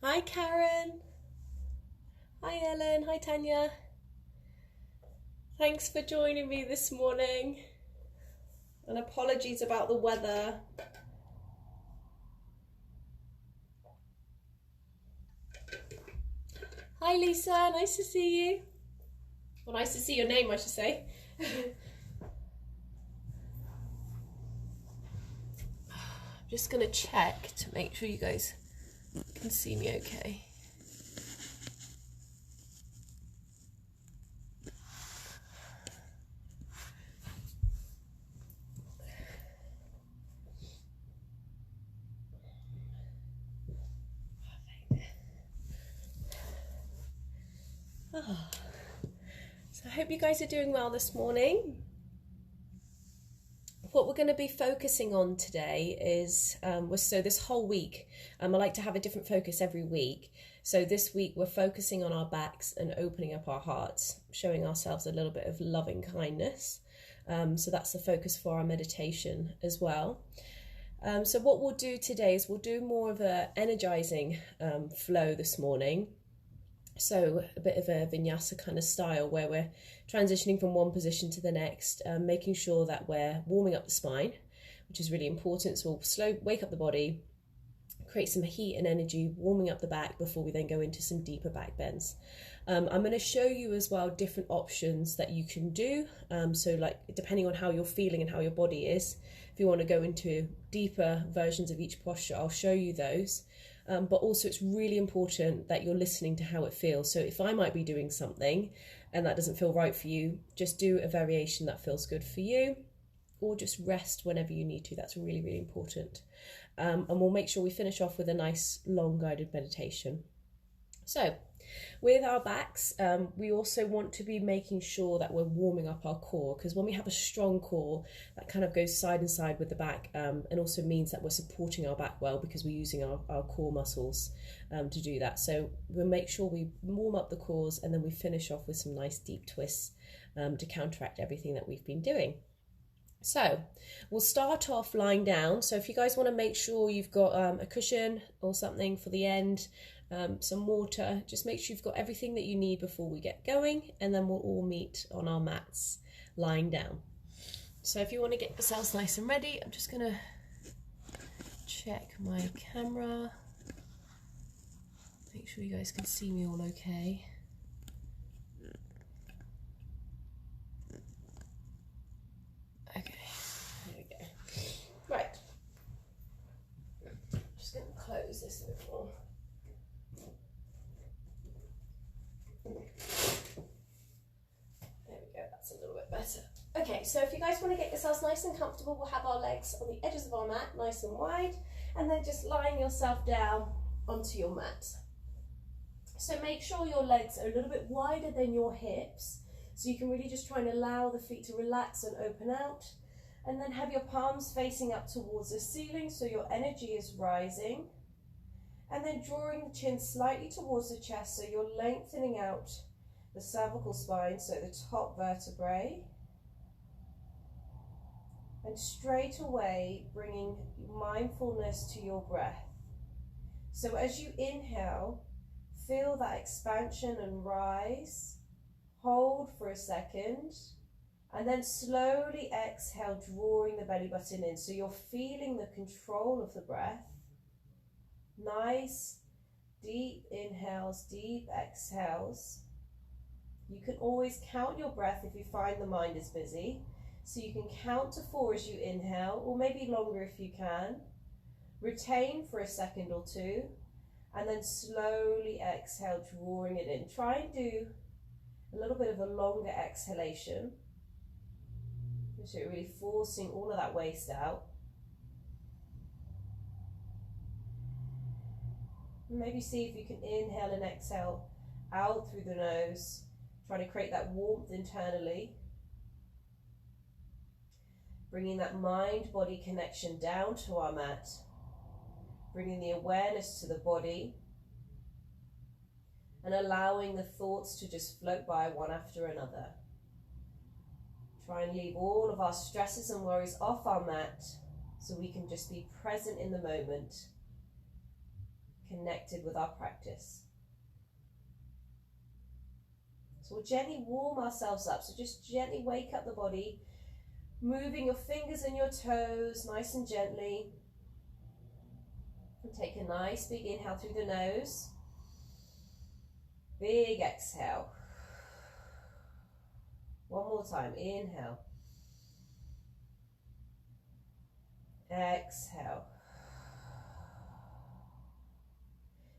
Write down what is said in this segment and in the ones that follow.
Hi Karen. Hi Ellen. Hi Tanya. Thanks for joining me this morning. And apologies about the weather. Hi Lisa. Nice to see you. Well, nice to see your name, I should say. I'm just going to check to make sure you guys can see me okay. Oh. So I hope you guys are doing well this morning. What we're going to be focusing on today is, so this whole week, I like to have a different focus every week. So this week we're focusing on our backs and opening up our hearts, showing ourselves a little bit of loving kindness. So that's the focus for our meditation as well. So what we'll do today is we'll do more of a energizing flow this morning. So a bit of a vinyasa kind of style where we're transitioning from one position to the next, making sure that we're warming up the spine, which is really important. So we'll wake up the body, create some heat and energy, warming up the back before we then go into some deeper back bends. I'm going to show you as well different options that you can do. So like depending on how you're feeling and how your body is, if you want to go into deeper versions of each posture, I'll show you those. But also it's really important that you're listening to how it feels. So if I might be doing something and that doesn't feel right for you, just do a variation that feels good for you, or just rest whenever you need to. That's really, really important. And we'll make sure we finish off with a nice long guided meditation. So with our backs, we also want to be making sure that we're warming up our core, because when we have a strong core, that kind of goes side and side with the back, and also means that we're supporting our back well because we're using our core muscles to do that. So we'll make sure we warm up the cores and then we finish off with some nice deep twists to counteract everything that we've been doing. So we'll start off lying down. So if you guys want to make sure you've got a cushion or something for the end, some water, just make sure you've got everything that you need before we get going, and then we'll all meet on our mats lying down. So if you want to get yourselves nice and ready, I'm just going to check my camera, make sure you guys can see me all okay. Okay, there we go. Right, just going to close this a bit more. There we go, that's a little bit better. Okay, so if you guys want to get yourselves nice and comfortable, we'll have our legs on the edges of our mat, nice and wide, and then just lying yourself down onto your mat. So make sure your legs are a little bit wider than your hips, so you can really just try and allow the feet to relax and open out, and then have your palms facing up towards the ceiling so your energy is rising, and then drawing the chin slightly towards the chest so you're lengthening out the cervical spine, so the top vertebrae, and straight away bringing mindfulness to your breath. So as you inhale, feel that expansion and rise, hold for a second, and then slowly exhale, drawing the belly button in. So you're feeling the control of the breath. Nice, deep inhales, deep exhales. You can always count your breath if you find the mind is busy. So you can count to 4 as you inhale, or maybe longer if you can. Retain for a second or two, and then slowly exhale, drawing it in. Try and do a little bit of a longer exhalation. So you're really forcing all of that waste out. Maybe see if you can inhale and exhale out through the nose, trying to create that warmth internally. Bringing that mind-body connection down to our mat. Bringing the awareness to the body. And allowing the thoughts to just float by one after another. Try and leave all of our stresses and worries off our mat so we can just be present in the moment. connected with our practice. So we'll gently warm ourselves up. So just gently wake up the body, moving your fingers and your toes nice and gently. And take a nice big inhale through the nose. Big exhale. One more time. Inhale. Exhale.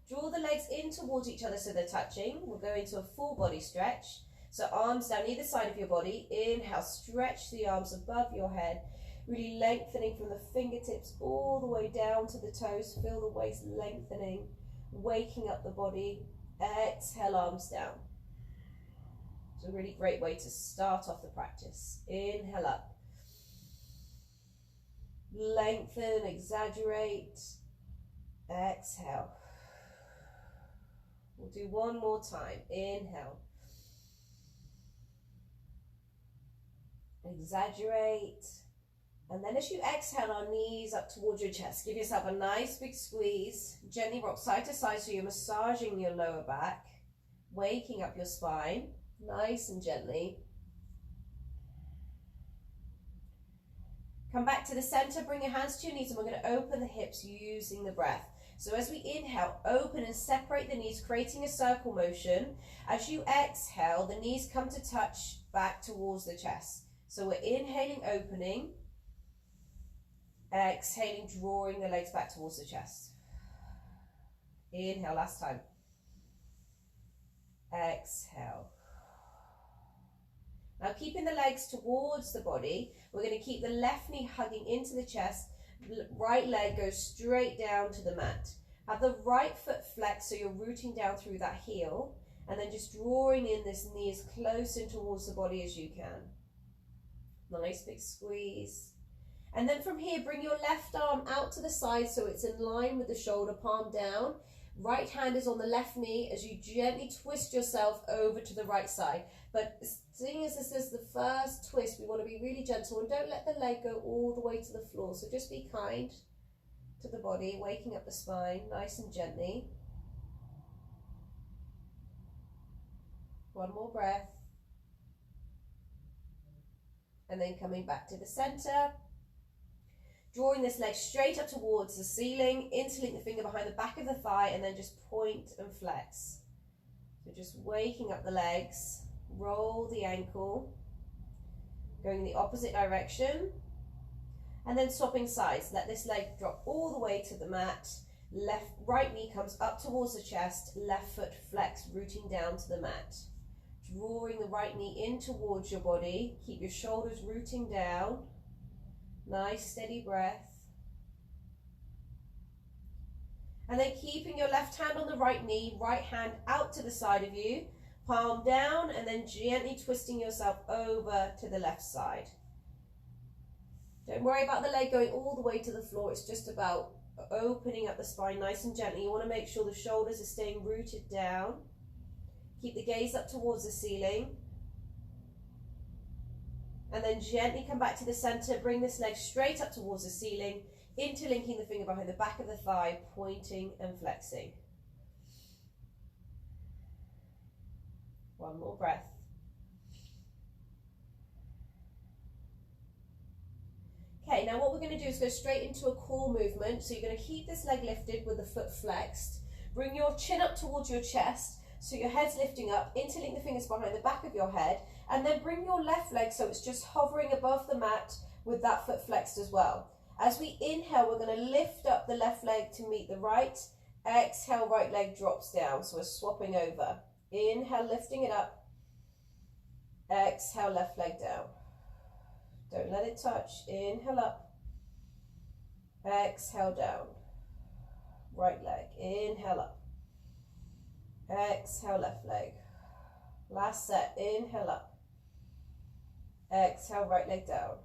Draw the legs in towards each other so they're touching. We'll go into a full body stretch. So arms down either side of your body. Inhale, stretch the arms above your head. Really lengthening from the fingertips all the way down to the toes. Feel the waist lengthening, waking up the body. Exhale, arms down. It's a really great way to start off the practice. Inhale up. Lengthen, exaggerate. Exhale. We'll do one more time. Inhale. Exaggerate. And then as you exhale, our knees up towards your chest. Give yourself a nice big squeeze. Gently rock side to side so you're massaging your lower back. Waking up your spine. Nice and gently. Come back to the center. Bring your hands to your knees and we're going to open the hips using the breath. So as we inhale, open and separate the knees, creating a circle motion. As you exhale, the knees come to touch back towards the chest. So we're inhaling, opening. Exhaling, drawing the legs back towards the chest. Inhale, last time. Exhale. Now keeping the legs towards the body, we're going to keep the left knee hugging into the chest. Right leg goes straight down to the mat. Have the right foot flexed so you're rooting down through that heel. And then just drawing in this knee as close in towards the body as you can. Nice big squeeze. And then from here, bring your left arm out to the side so it's in line with the shoulder, palm down. Right hand is on the left knee as you gently twist yourself over to the right side. But seeing as this is the first twist, we want to be really gentle and don't let the leg go all the way to the floor. So just be kind to the body, waking up the spine nice and gently. One more breath. And then coming back to the center. Drawing this leg straight up towards the ceiling, interlink the finger behind the back of the thigh and then just point and flex. So just waking up the legs, roll the ankle, going in the opposite direction, and then swapping sides. Let this leg drop all the way to the mat. Right knee comes up towards the chest, left foot flex, rooting down to the mat. Drawing the right knee in towards your body, keep your shoulders rooting down. Nice steady breath. And then keeping your left hand on the right knee, right hand out to the side of you, palm down, and then gently twisting yourself over to the left side. Don't worry about the leg going all the way to the floor. It's just about opening up the spine nice and gently. You want to make sure the shoulders are staying rooted down. Keep the gaze up towards the ceiling. And then gently come back to the center, bring this leg straight up towards the ceiling, interlinking the finger behind the back of the thigh, pointing and flexing. One more breath. Okay, now what we're going to do is go straight into a core movement. So you're going to keep this leg lifted with the foot flexed. Bring your chin up towards your chest. So your head's lifting up, interlink the fingers behind the back of your head, and then bring your left leg so it's just hovering above the mat with that foot flexed as well. As we inhale, we're going to lift up the left leg to meet the right. Exhale, right leg drops down. So we're swapping over. Inhale, lifting it up. Exhale, left leg down. Don't let it touch. Inhale up. Exhale down. Right leg. Inhale up. Exhale, left leg. Last set. Inhale up. Exhale, right leg down.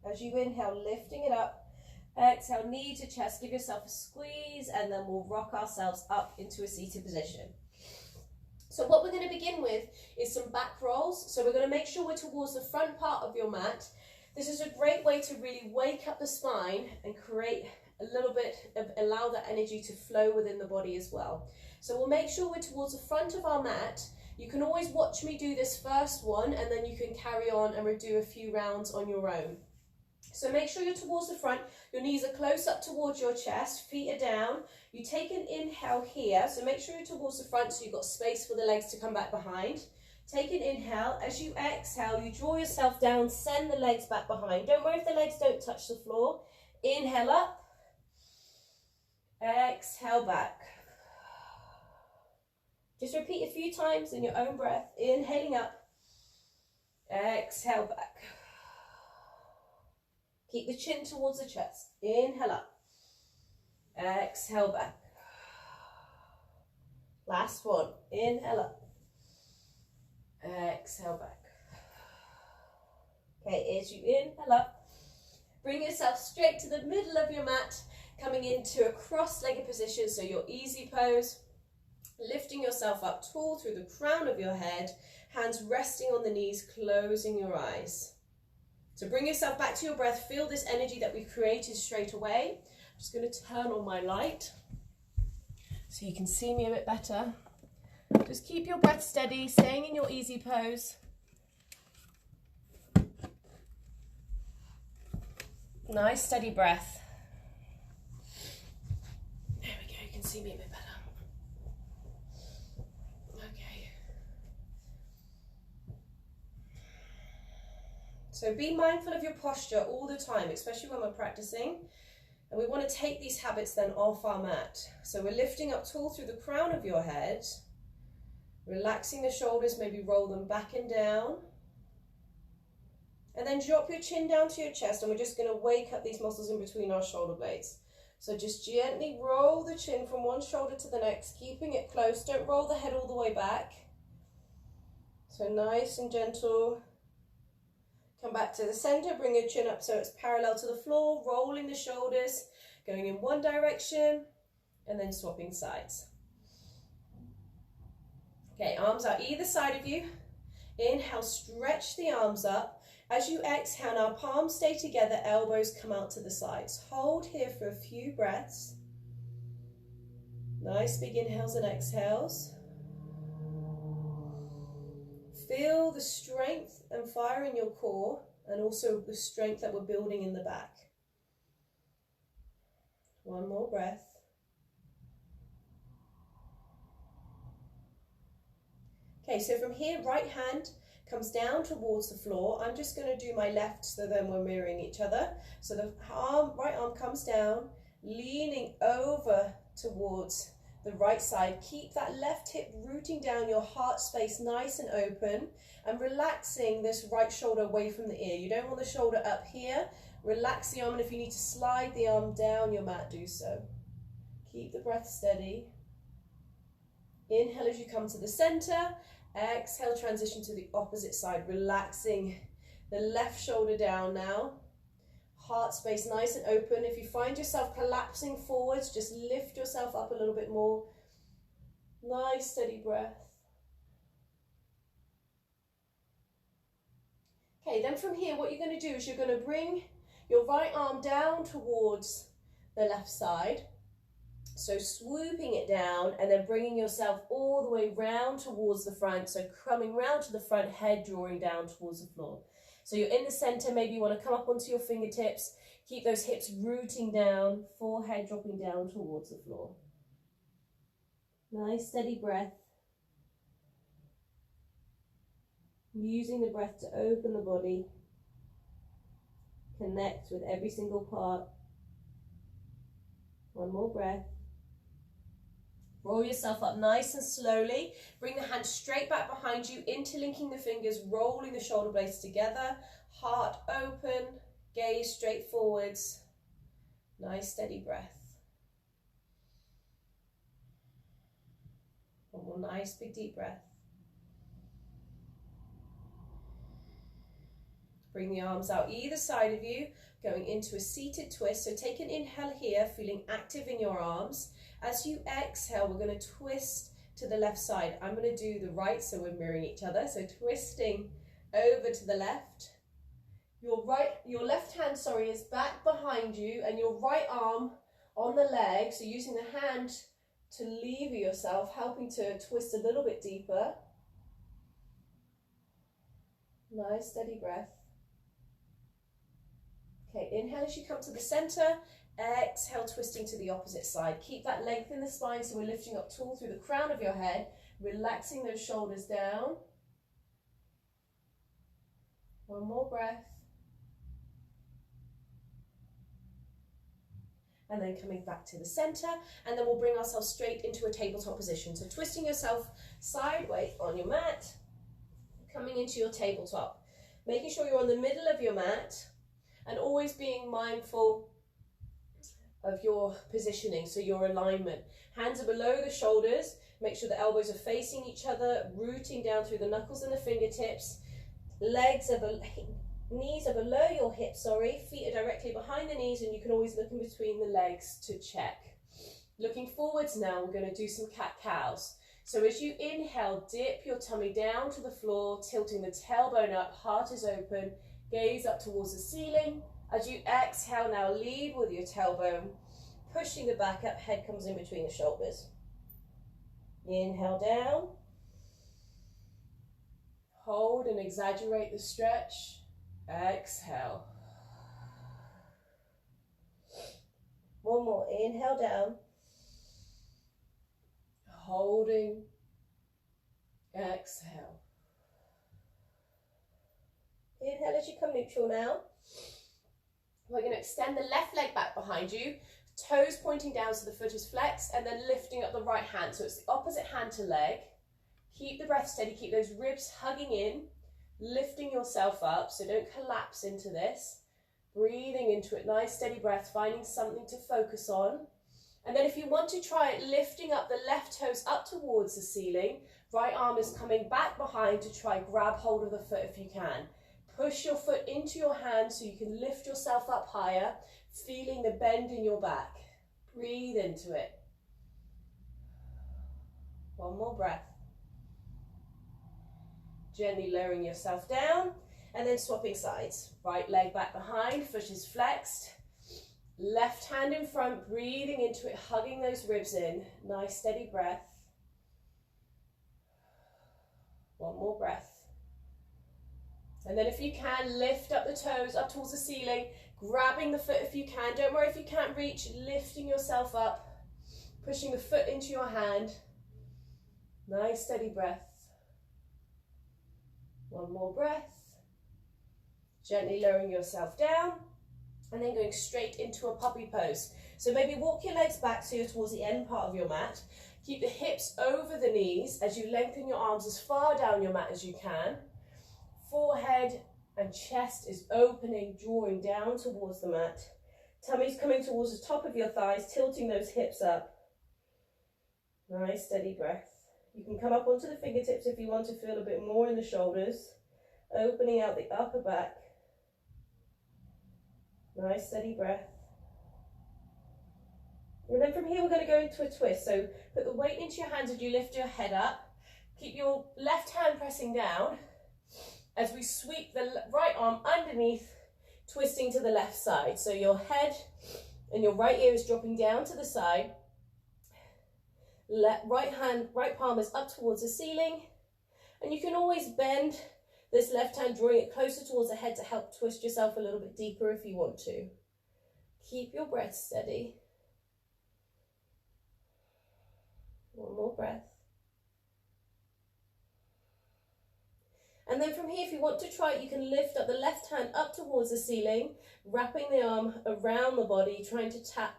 As you inhale, lifting it up. Exhale, knee to chest. Give yourself a squeeze, and then we'll rock ourselves up into a seated position. So what we're going to begin with is some back rolls. So we're going to make sure we're towards the front part of your mat. This is a great way to really wake up the spine and create a little bit of, allow that energy to flow within the body as well. So we'll make sure we're towards the front of our mat. You can always watch me do this first one, and then you can carry on and do a few rounds on your own. So make sure you're towards the front, your knees are close up towards your chest, feet are down. You take an inhale here, so make sure you're towards the front so you've got space for the legs to come back behind. Take an inhale. As you exhale, you draw yourself down, send the legs back behind. Don't worry if the legs don't touch the floor. Inhale up, exhale back. Just repeat a few times in your own breath. Inhaling up, exhale back. Keep the chin towards the chest. Inhale up, exhale back. Last one. Inhale up, exhale back. Okay, as you inhale up, bring yourself straight to the middle of your mat, coming into a cross-legged position, so your easy pose, lifting yourself up tall through the crown of your head, hands resting on the knees, closing your eyes. So bring yourself back to your breath, feel this energy that we've created straight away. I'm just going to turn on my light so you can see me a bit better. Just keep your breath steady, staying in your easy pose. Nice steady breath. There we go, you can see me a bit better. Okay. So be mindful of your posture all the time, especially when we're practicing. And we want to take these habits then off our mat. So we're lifting up tall through the crown of your head, relaxing the shoulders, maybe roll them back and down. And then drop your chin down to your chest, and we're just going to wake up these muscles in between our shoulder blades. So just gently roll the chin from one shoulder to the next, keeping it close. Don't roll the head all the way back. So nice and gentle. Come back to the center, bring your chin up so it's parallel to the floor, rolling the shoulders, going in one direction, and then swapping sides. Okay, arms out either side of you. Inhale, stretch the arms up. As you exhale, now palms stay together, elbows come out to the sides. Hold here for a few breaths. Nice big inhales and exhales. Feel the strength and fire in your core, and also the strength that we're building in the back. One more breath. Okay, so from here, right hand comes down towards the floor. I'm just going to do my left, so then we're mirroring each other. So the right arm comes down, leaning over towards the right side. Keep that left hip rooting down, your heart space nice and open, and relaxing this right shoulder away from the ear. You don't want the shoulder up here. Relax the arm, and if you need to slide the arm down your mat, do so. Keep the breath steady. Inhale as you come to the center. Exhale, transition to the opposite side, relaxing the left shoulder down now. Heart space nice and open. If you find yourself collapsing forwards, just lift yourself up a little bit more. Nice steady breath. Okay, then from here, what you're going to do is you're going to bring your right arm down towards the left side. So swooping it down and then bringing yourself all the way round towards the front. So coming round to the front, head drawing down towards the floor. So you're in the center, maybe you want to come up onto your fingertips. Keep those hips rooting down, forehead dropping down towards the floor. Nice steady breath. Using the breath to open the body. Connect with every single part. One more breath. Roll yourself up nice and slowly. Bring the hands straight back behind you, interlinking the fingers, rolling the shoulder blades together. Heart open, gaze straight forwards. Nice steady breath. One more nice big deep breath. Bring the arms out either side of you, going into a seated twist. So take an inhale here, feeling active in your arms. As you exhale, we're going to twist to the left side. I'm going to do the right, so we're mirroring each other. So twisting over to the left. Your left hand, is back behind you, and your right arm On the leg, so using the hand to lever yourself, helping to twist a little bit deeper. Nice, steady breath. Okay, inhale as you come to the center. Exhale, twisting to the opposite side. Keep that length in the spine so we're lifting up tall through the crown of your head, relaxing those shoulders down. One more breath. And then coming back to the center, and then we'll bring ourselves straight into a tabletop position. So twisting yourself sideways on your mat, coming into your tabletop. Making sure you're on the middle of your mat, and always being mindful of your positioning, so your alignment. Hands are below the shoulders, make sure the elbows are facing each other, rooting down through the knuckles and the fingertips. Knees are below your hips, feet are directly behind the knees, and you can always look in between the legs to check. Looking forwards now, we're going to do some cat-cows. So as you inhale, dip your tummy down to the floor, tilting the tailbone up, heart is open, gaze up towards the ceiling. As you exhale now, lead with your tailbone, pushing the back up, head comes in between the shoulders. Inhale down. Hold and exaggerate the stretch. Exhale. One more, inhale down. Holding. Exhale. Inhale as you come neutral now. We're going to extend the left leg back behind you, toes pointing down so the foot is flexed, and then lifting up the right hand. So it's the opposite hand to leg. Keep the breath steady, keep those ribs hugging in, lifting yourself up, so don't collapse into this. Breathing into it, nice steady breath, finding something to focus on. And then if you want to try it, lifting up the left toes up towards the ceiling, right arm is coming back behind to try grab hold of the foot if you can. Push your foot into your hand so you can lift yourself up higher, feeling the bend in your back. Breathe into it. One more breath. Gently lowering yourself down and then swapping sides. Right leg back behind, foot is flexed. Left hand in front, breathing into it, hugging those ribs in. Nice steady breath. One more breath. And then if you can, lift up the toes up towards the ceiling, grabbing the foot if you can. Don't worry if you can't reach, lifting yourself up, pushing the foot into your hand. Nice steady breath. One more breath. Gently lowering yourself down and then going straight into a puppy pose. So maybe walk your legs back so you're towards the end part of your mat. Keep the hips over the knees as you lengthen your arms as far down your mat as you can. Forehead and chest is opening, drawing down towards the mat. Tummy's coming towards the top of your thighs, tilting those hips up. Nice steady breath. You can come up onto the fingertips if you want to feel a bit more in the shoulders. Opening out the upper back. Nice steady breath. And then from here we're going to go into a twist. So put the weight into your hands as you lift your head up. Keep your left hand pressing down as we sweep the right arm underneath, twisting to the left side. So your head and your right ear is dropping down to the side. Right palm is up towards the ceiling. And you can always bend this left hand, drawing it closer towards the head to help twist yourself a little bit deeper if you want to. Keep your breath steady. One more breath. And then from here, if you want to try it, you can lift up the left hand up towards the ceiling, wrapping the arm around the body, trying to tap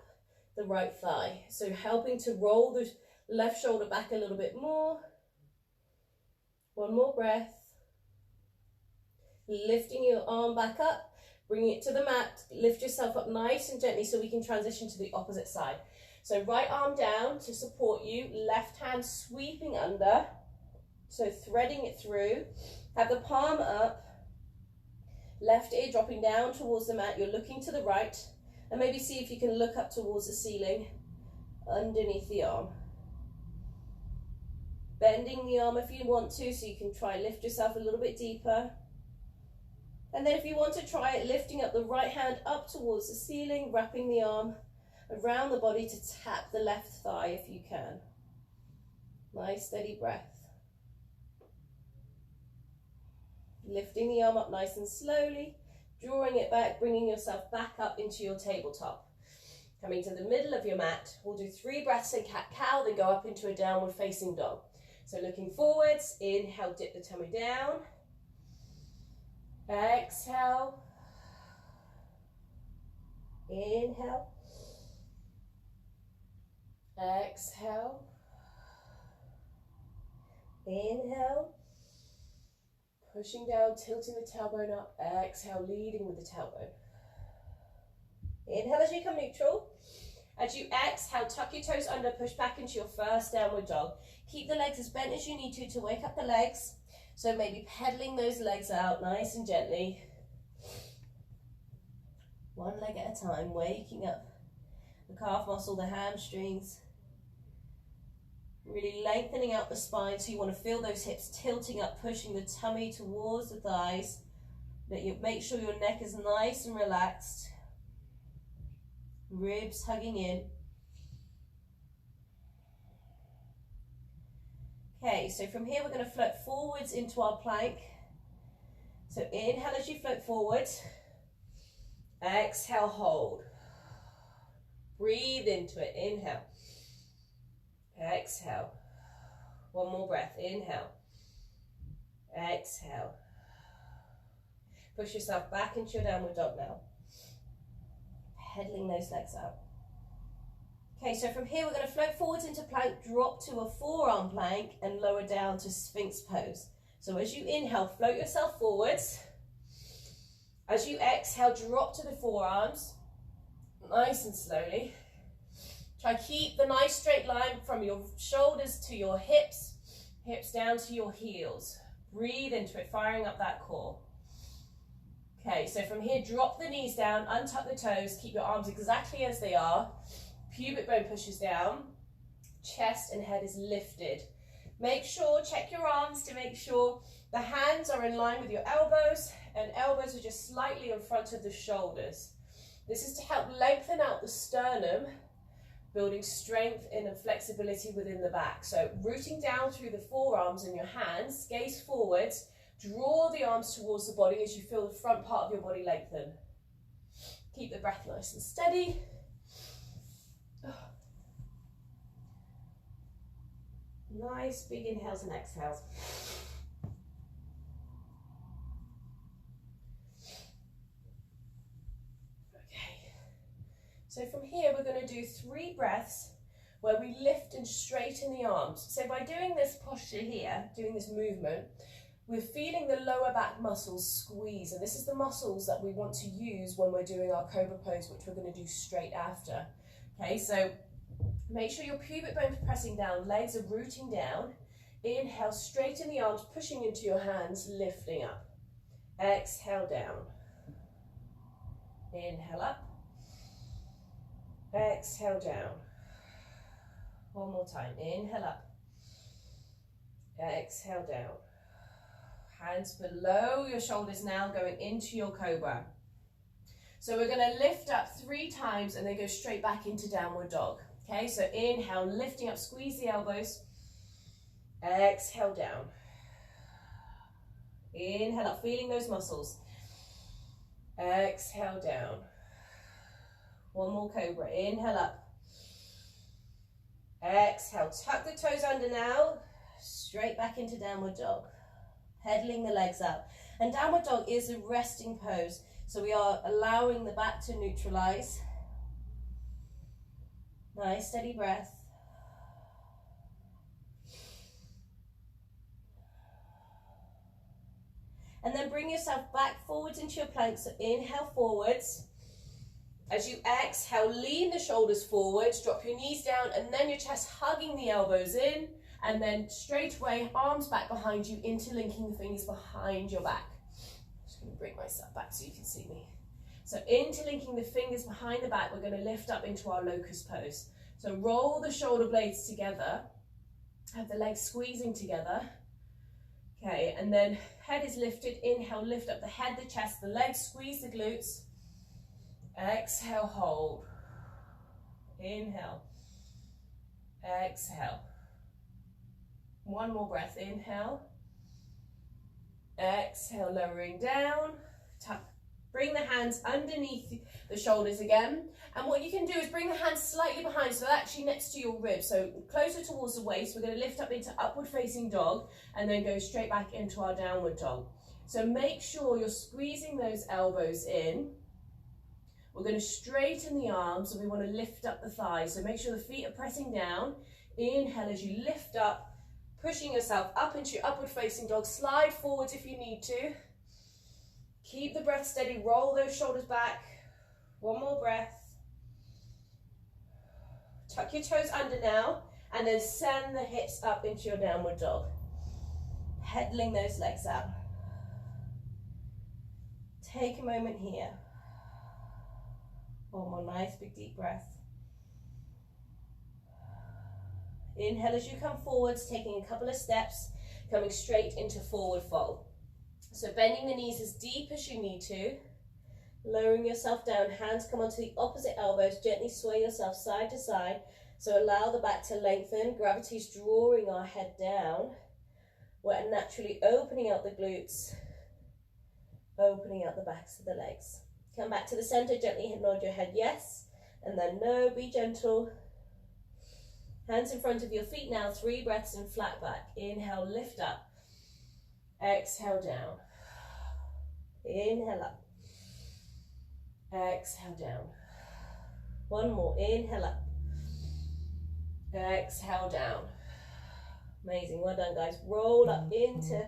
the right thigh. So helping to roll the left shoulder back a little bit more. One more breath. Lifting your arm back up, bringing it to the mat, lift yourself up nice and gently so we can transition to the opposite side. So right arm down to support you, left hand sweeping under, so threading it through. Have the palm up, left ear dropping down towards the mat, you're looking to the right, and maybe see if you can look up towards the ceiling underneath the arm. Bending the arm if you want to, so you can try lift yourself a little bit deeper. And then if you want to try it, lifting up the right hand up towards the ceiling, wrapping the arm around the body to tap the left thigh if you can. Nice steady breath. Lifting the arm up nice and slowly, drawing it back, bringing yourself back up into your tabletop. Coming to the middle of your mat, we'll do 3 breaths in cat-cow, then go up into a downward facing dog. So looking forwards, inhale, dip the tummy down. Exhale. Inhale. Exhale. Inhale. Pushing down, tilting the tailbone up. Exhale, leading with the tailbone. Inhale as you come neutral. As you exhale, tuck your toes under, push back into your first downward dog. Keep the legs as bent as you need to wake up the legs. So maybe pedaling those legs out nice and gently. One leg at a time, waking up the calf muscle, the hamstrings. Really lengthening out the spine, so you want to feel those hips tilting up, pushing the tummy towards the thighs. Make sure your neck is nice and relaxed. Ribs hugging in. Okay, so from here we're going to float forwards into our plank. So inhale as you float forwards. Exhale, hold. Breathe into it, inhale. Exhale. One more breath, inhale. Exhale. Push yourself back into your downward dog now. Pedaling those legs out. Okay, so from here we're going to float forwards into plank, drop to a forearm plank and lower down to Sphinx pose. So as you inhale, float yourself forwards. As you exhale, drop to the forearms, nice and slowly. Try keep the nice straight line from your shoulders to your hips, hips down to your heels. Breathe into it, firing up that core. Okay, so from here, drop the knees down, untuck the toes, keep your arms exactly as they are. Pubic bone pushes down, chest and head is lifted. Make sure, check your arms to make sure the hands are in line with your elbows and elbows are just slightly in front of the shoulders. This is to help lengthen out the sternum, building strength and flexibility within the back. So rooting down through the forearms and your hands, gaze forwards, draw the arms towards the body as you feel the front part of your body lengthen. Keep the breath nice and steady. Nice big inhales and exhales. Okay, so from here we're going to do 3 breaths where we lift and straighten the arms. So by doing this posture here, doing this movement, we're feeling the lower back muscles squeeze, and this is the muscles that we want to use when we're doing our cobra pose, which we're going to do straight after. Okay, so make sure your pubic bone's pressing down, legs are rooting down. Inhale, straighten the arms, pushing into your hands, lifting up. Exhale down. Inhale up. Exhale down. One more time. Inhale up. Exhale down. Hands below your shoulders now, going into your cobra. So we're going to lift up 3 times and then go straight back into downward dog. Okay, so inhale, lifting up, squeeze the elbows. Exhale down. Inhale up, feeling those muscles. Exhale down. One more cobra. Inhale up. Exhale, tuck the toes under now. Straight back into downward dog. Pedaling the legs out. And downward dog is a resting pose. So we are allowing the back to neutralize. Nice steady breath. And then bring yourself back forwards into your plank. So inhale forwards. As you exhale, lean the shoulders forwards, drop your knees down, and then your chest hugging the elbows in, and then straight away, arms back behind you, interlinking the fingers behind your back. I'm just going to bring myself back so you can see me. So interlinking the fingers behind the back, we're going to lift up into our locust pose. So roll the shoulder blades together, have the legs squeezing together. Okay, and then head is lifted, inhale, lift up the head, the chest, the legs, squeeze the glutes. Exhale, hold. Inhale. Exhale. One more breath. Inhale. Exhale, lowering down. Tuck. Bring the hands underneath the shoulders again. And what you can do is bring the hands slightly behind, so actually next to your ribs, so closer towards the waist. We're going to lift up into upward facing dog and then go straight back into our downward dog. So make sure you're squeezing those elbows in. We're going to straighten the arms and we want to lift up the thighs. So make sure the feet are pressing down. Inhale as you lift up, pushing yourself up into your upward facing dog. Slide forwards if you need to. Keep the breath steady, roll those shoulders back. One more breath. Tuck your toes under now, and then send the hips up into your downward dog. Pedaling those legs out. Take a moment here. One more nice big deep breath. Inhale as you come forwards, taking a couple of steps, coming straight into forward fold. So bending the knees as deep as you need to, lowering yourself down, hands come onto the opposite elbows, gently sway yourself side to side, so allow the back to lengthen, gravity's drawing our head down, we're naturally opening out the glutes, opening out the backs of the legs. Come back to the center, gently nod your head yes, and then no, be gentle. Hands in front of your feet now, 3 breaths in flat back. Inhale, lift up. Exhale down. Inhale up. Exhale down. One more. Inhale up. Exhale down. Amazing. Well done, guys. Roll up into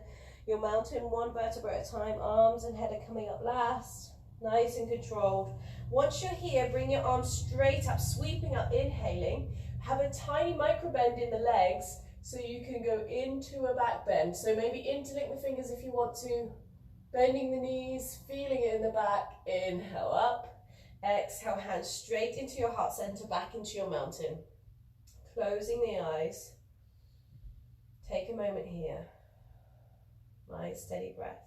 your mountain, 1 vertebra at a time. Arms and head are coming up last. Nice and controlled. Once you're here, bring your arms straight up, sweeping up, inhaling. Have a tiny micro bend in the legs, so you can go into a back bend. So maybe interlink the fingers if you want to. Bending the knees, feeling it in the back. Inhale up. Exhale, hands straight into your heart center, back into your mountain. Closing the eyes. Take a moment here. Nice, steady breath.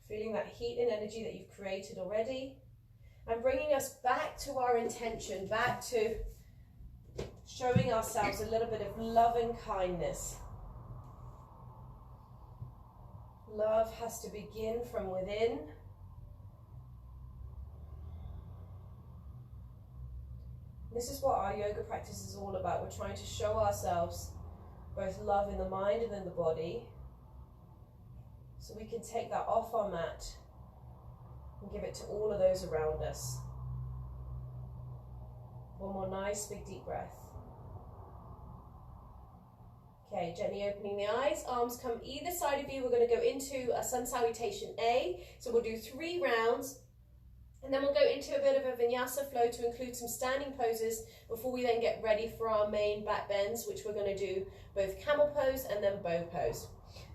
Feeling that heat and energy that you've created already. And bringing us back to our intention, back to showing ourselves a little bit of love and kindness. Love has to begin from within. This is what our yoga practice is all about. We're trying to show ourselves both love in the mind and in the body, so we can take that off our mat and give it to all of those around us. One more nice big deep breath. Okay, gently opening the eyes, arms come either side of you. We're going to go into a sun salutation A. So we'll do 3 rounds, and then we'll go into a bit of a vinyasa flow to include some standing poses before we then get ready for our main back bends, which we're going to do both camel pose and then bow pose.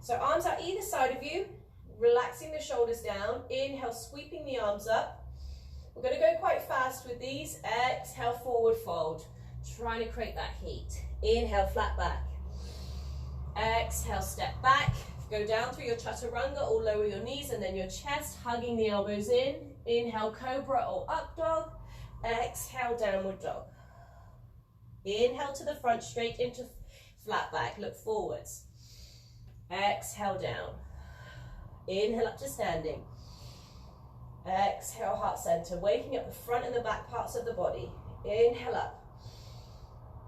So arms out either side of you, relaxing the shoulders down. Inhale, sweeping the arms up. We're going to go quite fast with these. Exhale, forward fold. Trying to create that heat. Inhale, flat back. Exhale, step back. Go down through your chaturanga or lower your knees and then your chest, hugging the elbows in. Inhale, cobra or up dog. Exhale, downward dog. Inhale to the front, straight into flat back. Look forwards. Exhale down. Inhale up to standing. Exhale, heart center, waking up the front and the back parts of the body. Inhale up.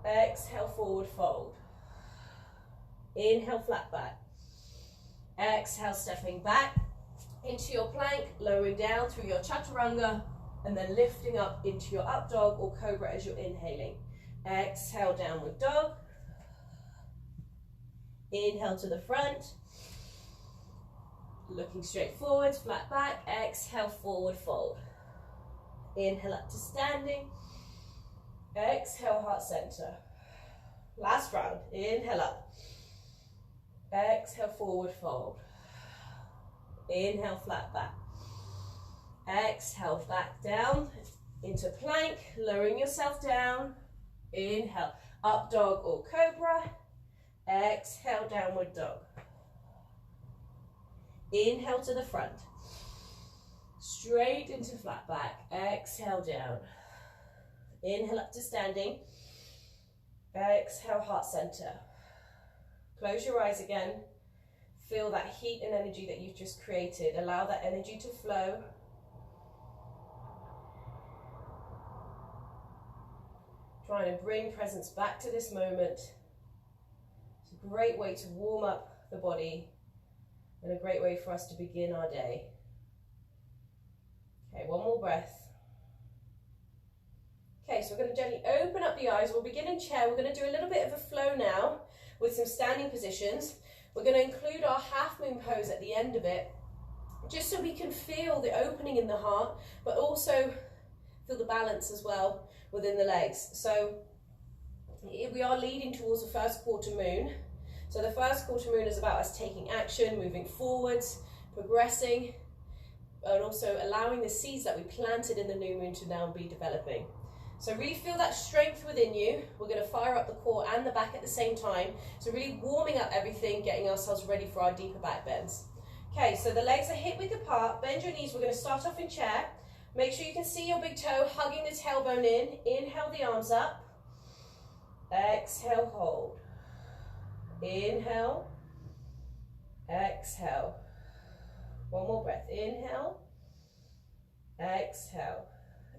Exhale, forward fold. Inhale, flat back. Exhale, stepping back into your plank, lowering down through your chaturanga, and then lifting up into your up dog or cobra as you're inhaling. Exhale, downward dog. Inhale to the front. Looking straight forward, flat back. Exhale, forward fold. Inhale up to standing. Exhale, heart center. Last round. Inhale up. Exhale, forward fold. Inhale, flat back. Exhale, back down into plank, lowering yourself down. Inhale, up dog or cobra. Exhale, downward dog. Inhale to the front. Straight into flat back. Exhale down. Inhale up to standing. Exhale, heart center. Close your eyes again. Feel that heat and energy that you've just created. Allow that energy to flow. Trying to bring presence back to this moment. It's a great way to warm up the body and a great way for us to begin our day. Okay, one more breath. Okay, so we're going to gently open up the eyes. We'll begin in chair. We're going to do a little bit of a flow now with some standing positions. We're going to include our half moon pose at the end of it, just so we can feel the opening in the heart, but also feel the balance as well within the legs. So we are leading towards the first quarter moon. So the first quarter moon is about us taking action, moving forwards, progressing, and also allowing the seeds that we planted in the new moon to now be developing. So really feel that strength within you. We're going to fire up the core and the back at the same time. So really warming up everything, getting ourselves ready for our deeper back bends. Okay, so the legs are hip width apart. Bend your knees. We're going to start off in chair. Make sure you can see your big toe hugging the tailbone in. Inhale the arms up. Exhale, hold. Inhale. Exhale. One more breath. Inhale. Exhale.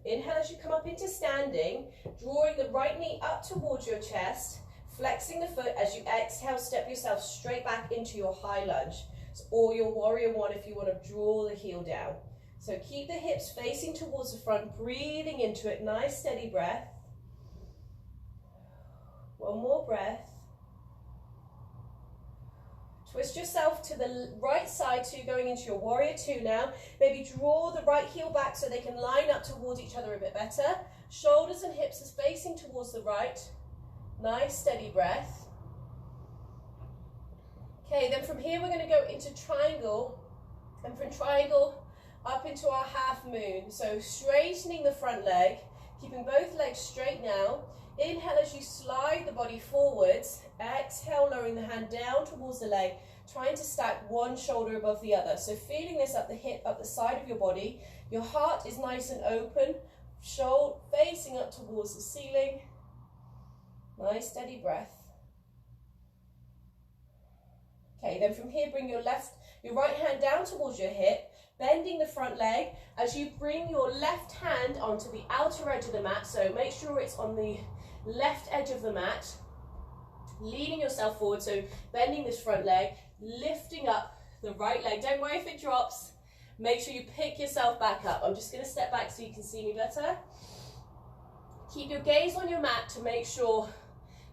Inhale as you come up into standing, drawing the right knee up towards your chest, flexing the foot. As you exhale, step yourself straight back into your high lunge, or your warrior one if you want to draw the heel down. So keep the hips facing towards the front, breathing into it. Nice steady breath. One more breath. Twist yourself to the right side, so you're going into your warrior two now. Maybe draw the right heel back so they can line up towards each other a bit better. Shoulders and hips is facing towards the right. Nice steady breath. Okay, then from here we're going to go into triangle, and from triangle up into our half moon. So straightening the front leg, keeping both legs straight now. Inhale as you slide the body forwards. Exhale, lowering the hand down towards the leg, trying to stack one shoulder above the other. So feeling this up the hip, up the side of your body. Your heart is nice and open, shoulder facing up towards the ceiling. Nice steady breath. Okay, then from here bring your right hand down towards your hip, bending the front leg as you bring your left hand onto the outer edge of the mat. So make sure it's on the left edge of the mat, leaning yourself forward, so bending this front leg, lifting up the right leg. Don't worry if it drops. Make sure you pick yourself back up. I'm just going to step back so you can see me better. Keep your gaze on your mat to make sure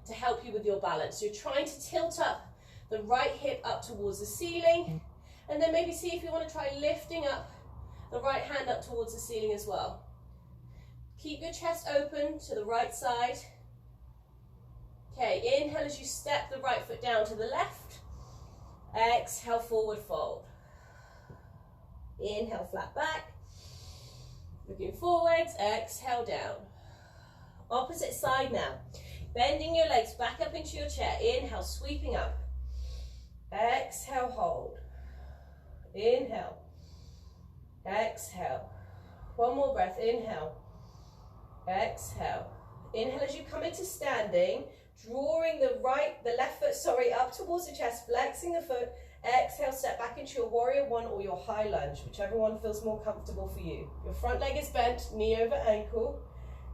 to help you with your balance. You're trying to tilt up the right hip up towards the ceiling, and then maybe see if you want to try lifting up the right hand up towards the ceiling as well. Keep your chest open to the right side. Okay, inhale as you step the right foot down to the left. Exhale, forward fold. Inhale, flat back. Looking forwards, exhale down. Opposite side now. Bending your legs back up into your chair. Inhale, sweeping up. Exhale, hold. Inhale. Exhale. One more breath. Inhale. Exhale. Inhale as you come into standing, drawing the left foot, up towards the chest, flexing the foot. Exhale, step back into your warrior one or your high lunge, whichever one feels more comfortable for you. Your front leg is bent, knee over ankle,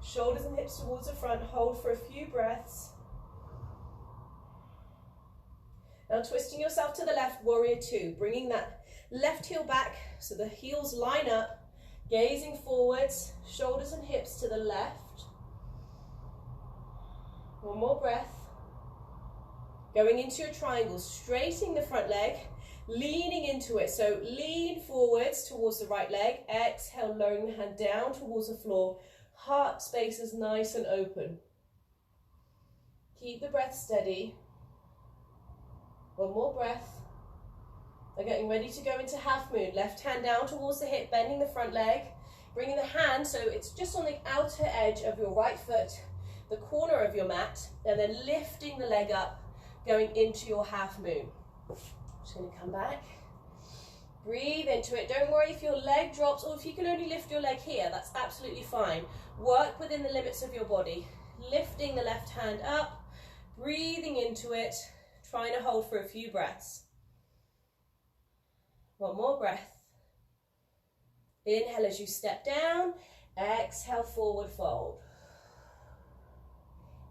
shoulders and hips towards the front. Hold for a few breaths. Now twisting yourself to the left, warrior two, bringing that left heel back so the heels line up, gazing forwards, shoulders and hips to the left. One more breath. Going into your triangle, straightening the front leg, leaning into it. So lean forwards towards the right leg. Exhale, lowering the hand down towards the floor. Heart space is nice and open. Keep the breath steady. One more breath. We're getting ready to go into half moon. Left hand down towards the hip, bending the front leg. Bringing the hand so it's just on the outer edge of your right foot, the corner of your mat, and then lifting the leg up, going into your half moon. Just going to come back. Breathe into it. Don't worry if your leg drops or if you can only lift your leg here, that's absolutely fine. Work within the limits of your body. Lifting the left hand up, breathing into it, trying to hold for a few breaths. One more breath. Inhale as you step down, exhale, forward fold.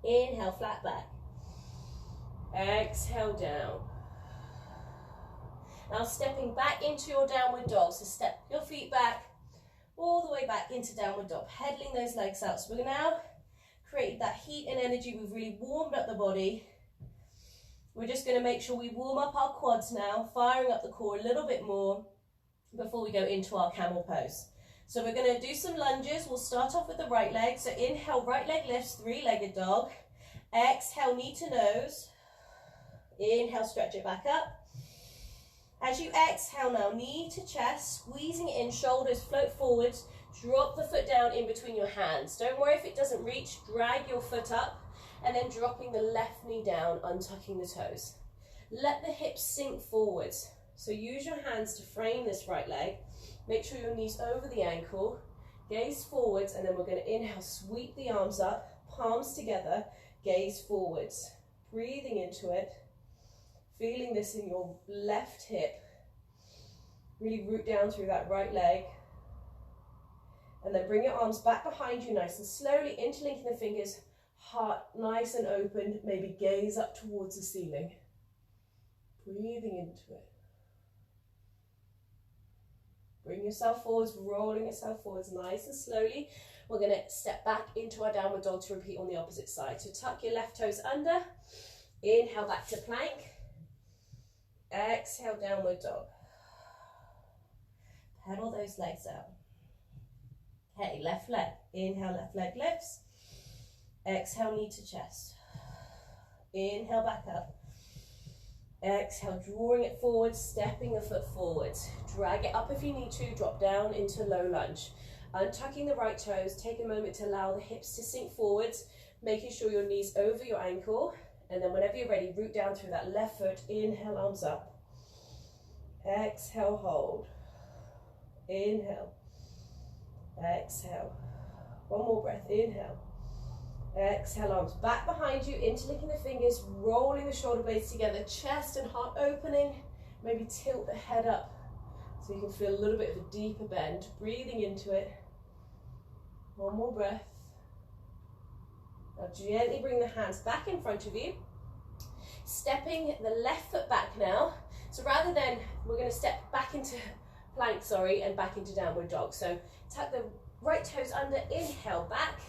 Inhale, flat back. Exhale, down. Now stepping back into your downward dog, so step your feet back, all the way back into downward dog, pedaling those legs out. So we're now create that heat and energy. We've really warmed up the body. We're just going to make sure we warm up our quads now, firing up the core a little bit more before we go into our camel pose. So we're going to do some lunges. We'll start off with the right leg. So inhale, right leg lifts, three-legged dog. Exhale, knee to nose. Inhale, stretch it back up. As you exhale now, knee to chest, squeezing it in, shoulders float forwards. Drop the foot down in between your hands. Don't worry if it doesn't reach, drag your foot up, and then dropping the left knee down, untucking the toes. Let the hips sink forwards. So use your hands to frame this right leg. Make sure your knee's over the ankle, gaze forwards, and then we're going to inhale, sweep the arms up, palms together, gaze forwards. Breathing into it, feeling this in your left hip. Really root down through that right leg. And then bring your arms back behind you nice and slowly, interlinking the fingers, heart nice and open, maybe gaze up towards the ceiling. Breathing into it. Bring yourself forwards, rolling yourself forwards nice and slowly. We're going to step back into our downward dog to repeat on the opposite side. So tuck your left toes under, inhale back to plank, exhale downward dog. Pedal those legs out. Okay, left leg. Inhale, left leg lifts. Exhale, knee to chest. Inhale, back up. Exhale, drawing it forward, stepping the foot forwards. Drag it up if you need to, drop down into low lunge. Untucking the right toes, take a moment to allow the hips to sink forwards, making sure your knee's over your ankle. And then whenever you're ready, root down through that left foot. Inhale, arms up. Exhale, hold. Inhale. Exhale. One more breath. Inhale. Exhale, arms back behind you, interlinking the fingers, rolling the shoulder blades together, chest and heart opening. Maybe tilt the head up so you can feel a little bit of a deeper bend. Breathing into it. One more breath. Now gently bring the hands back in front of you. Stepping the left foot back now. So rather than, we're going to step back into plank, and back into downward dog. So tuck the right toes under, inhale, back,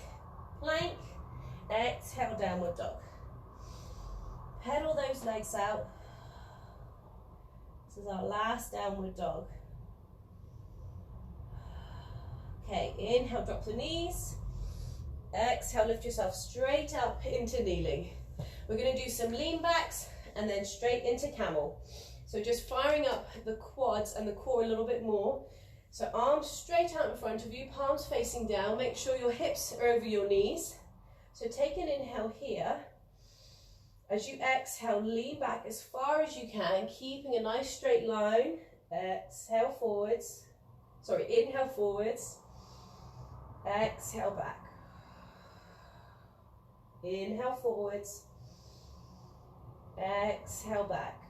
plank, exhale, downward dog. Pedal those legs out. This is our last downward dog. Okay, inhale, drop the knees. Exhale, lift yourself straight up into kneeling. We're going to do some lean backs and then straight into camel. So just firing up the quads and the core a little bit more. So arms straight out in front of you, palms facing down. Make sure your hips are over your knees. So take an inhale here. As you exhale, lean back as far as you can, keeping a nice straight line. Exhale forwards. Inhale forwards. Exhale back. Inhale forwards. Exhale back.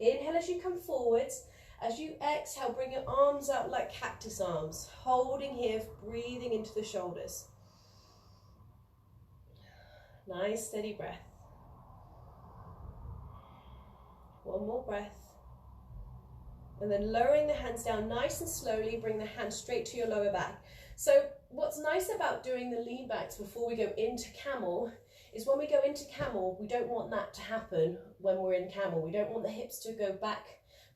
Inhale as you come forwards. As you exhale, bring your arms out like cactus arms. Holding here, breathing into the shoulders. Nice, steady breath. One more breath. And then lowering the hands down nice and slowly, bring the hands straight to your lower back. So what's nice about doing the lean backs before we go into camel is when we go into camel, we don't want that to happen when we're in camel. We don't want the hips to go back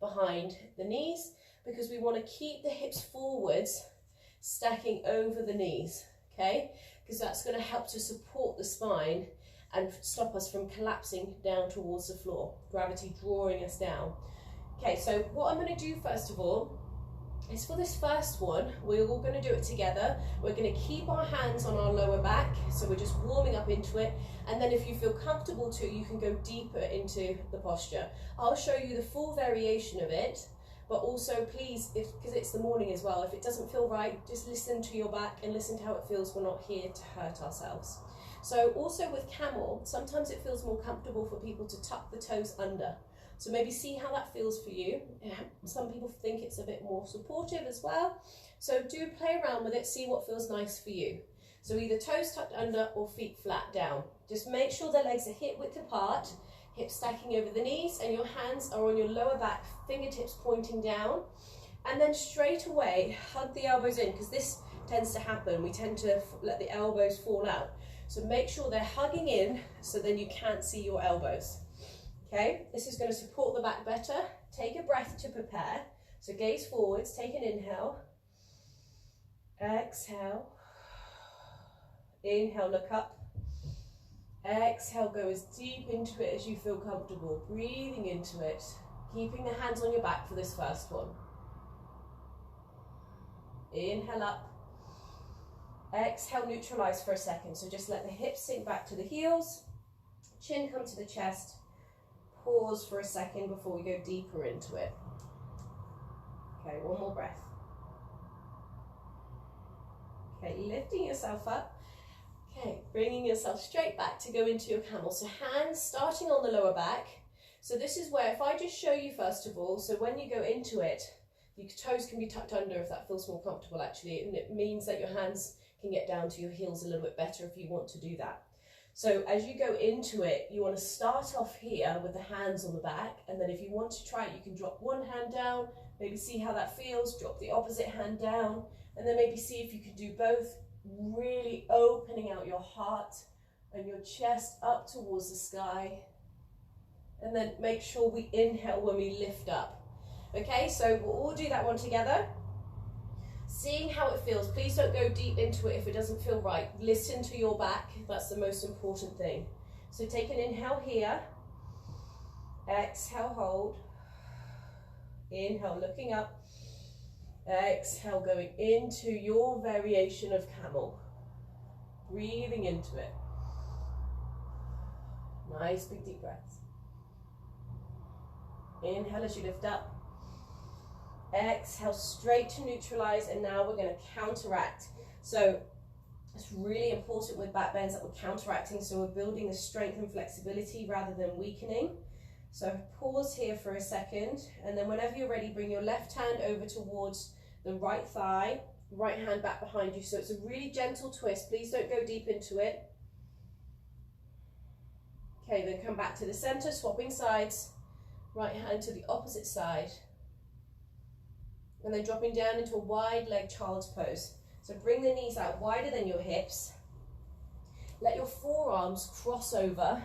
behind the knees because we want to keep the hips forwards, stacking over the knees, okay? Because that's going to help to support the spine and stop us from collapsing down towards the floor, gravity drawing us down. Okay, so what I'm going to do first of all is for this first one, we're all going to do it together. We're going to keep our hands on our lower back, so we're just warming up into it, and then if you feel comfortable to, you can go deeper into the posture. I'll show you the full variation of it, but also please, because it's the morning as well, if it doesn't feel right, just listen to your back and listen to how it feels. We're not here to hurt ourselves. So also with camel, sometimes it feels more comfortable for people to tuck the toes under. So maybe see how that feels for you. Some people think it's a bit more supportive as well. So do play around with it, see what feels nice for you. So either toes tucked under or feet flat down. Just make sure the legs are hip width apart, hips stacking over the knees, and your hands are on your lower back, fingertips pointing down. And then straight away, hug the elbows in, because this tends to happen. We tend to let the elbows fall out. So make sure they're hugging in, so then you can't see your elbows. Okay, this is going to support the back better. Take a breath to prepare. So gaze forwards, take an inhale. Exhale. Inhale, look up. Exhale, go as deep into it as you feel comfortable. Breathing into it. Keeping the hands on your back for this first one. Inhale up. Exhale, neutralize for a second. So just let the hips sink back to the heels. Chin come to the chest. Pause for a second before we go deeper into it. Okay, one more breath. Okay, lifting yourself up. Okay, bringing yourself straight back to go into your camel. So hands starting on the lower back. So this is where, if I just show you first of all, so when you go into it, your toes can be tucked under if that feels more comfortable actually, and it means that your hands can get down to your heels a little bit better if you want to do that. So as you go into it, you want to start off here with the hands on the back, and then if you want to try it, you can drop one hand down, maybe see how that feels, drop the opposite hand down, and then maybe see if you can do both, really opening out your heart and your chest up towards the sky. And then make sure we inhale when we lift up. Okay, so we'll all do that one together. Seeing how it feels. Please don't go deep into it if it doesn't feel right. Listen to your back. That's the most important thing. So take an inhale here. Exhale, hold. Inhale, looking up. Exhale, going into your variation of camel. Breathing into it. Nice big deep breaths. Inhale as you lift up. Exhale straight to neutralize, and now we're going to counteract. So it's really important with back bends that we're counteracting, so we're building the strength and flexibility rather than weakening. So pause here for a second, and then whenever you're ready, bring your left hand over towards the right thigh, right hand back behind you. So it's a really gentle twist. Please don't go deep into it. Okay, then come back to the center, swapping sides, right hand to the opposite side. And then dropping down into a wide leg child's pose. So bring the knees out wider than your hips. Let your forearms cross over,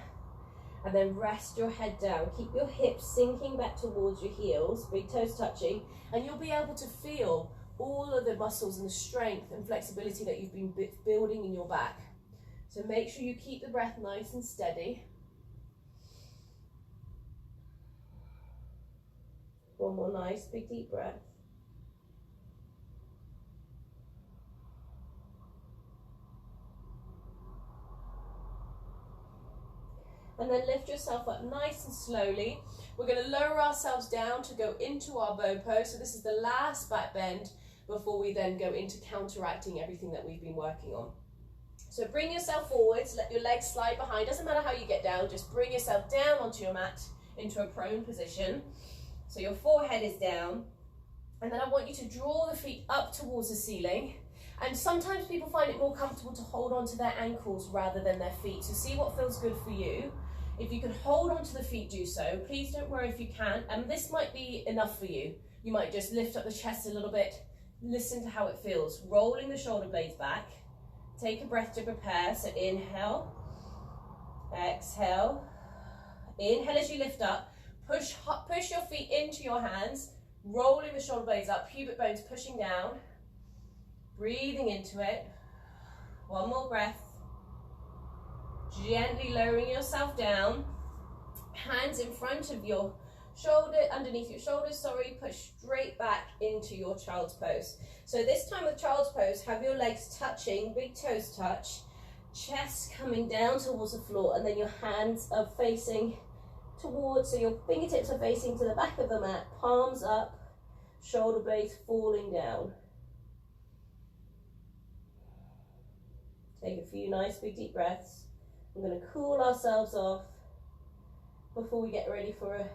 and then rest your head down. Keep your hips sinking back towards your heels, big toes touching, and you'll be able to feel all of the muscles and the strength and flexibility that you've been building in your back. So make sure you keep the breath nice and steady. One more nice big deep breath. And then lift yourself up nice and slowly. We're going to lower ourselves down to go into our bow pose. So this is the last back bend before we then go into counteracting everything that we've been working on. So bring yourself forwards, let your legs slide behind. Doesn't matter how you get down, just bring yourself down onto your mat into a prone position. So your forehead is down. And then I want you to draw the feet up towards the ceiling. And sometimes people find it more comfortable to hold on to their ankles rather than their feet. So see what feels good for you. If you can hold on to the feet, do so. Please don't worry if you can't. And this might be enough for you. You might just lift up the chest a little bit. Listen to how it feels. Rolling the shoulder blades back. Take a breath to prepare. So inhale. Exhale. Inhale as you lift up. Push your feet into your hands. Rolling the shoulder blades up. Pubic bones pushing down. Breathing into it. One more breath. Gently lowering yourself down. Hands in front of your underneath your shoulders, sorry, push straight back into your child's pose. So this time with child's pose, have your legs touching, big toes touch, chest coming down towards the floor, and then your hands are facing towards, so your fingertips are facing to the back of the mat, palms up, shoulder blades falling down. Take a few nice big deep breaths. We're going to cool ourselves off before we get ready for a